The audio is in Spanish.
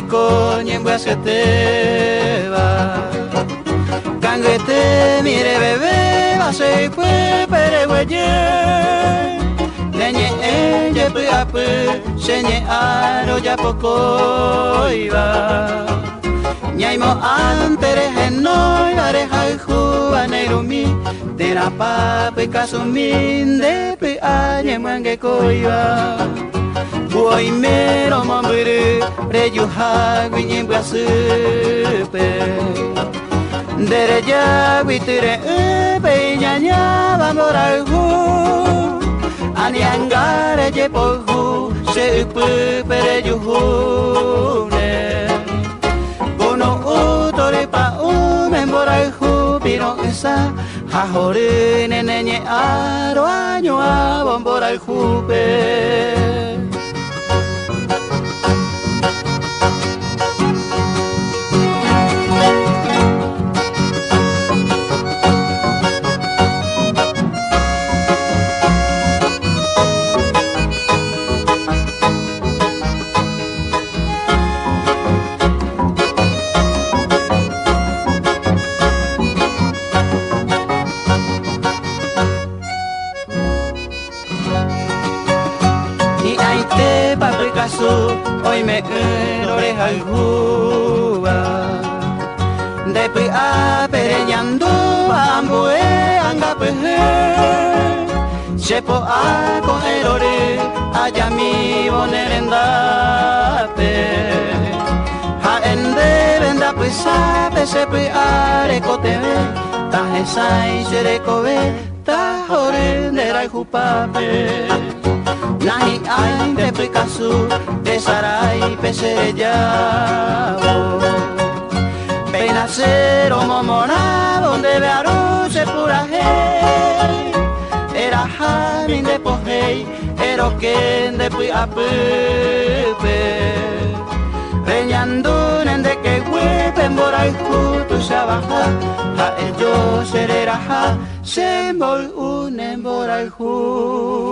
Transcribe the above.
de coña en Buasqueteba. Canguete, mire bebé, va se fue, pero güeye. Leñe, ella, puapu, señe, aro, ya poco iba. Ñaimo antere genoi areja juva neirumi de la papa y casumin de pe añe mangue coiba. Boy mero mambere rejuha guiñe brasupe. Dere ya guitire pe ñaña bambora ju. Aniangare je pohu se upu pere juhune. Memborai jubilo esa jahore nenenye aro año a bomborai jube. Hoy me oreja y juba Después pereñando ambue angapeje Chepo a con el ore allá mi bonerendape Ja ende venda pues a pese pues a recoteve Ta esa y se recobe Ta ore de la jupape Nahi ay de Picasso, de Sarai Peserellao. Peinacero momona, donde vearon se pura hey. Era jamin de pojei, ero quien de pui a pepe. Reñando de que huepen borai jutu se abaja, ja ello será ja, se mol un emborai jutu.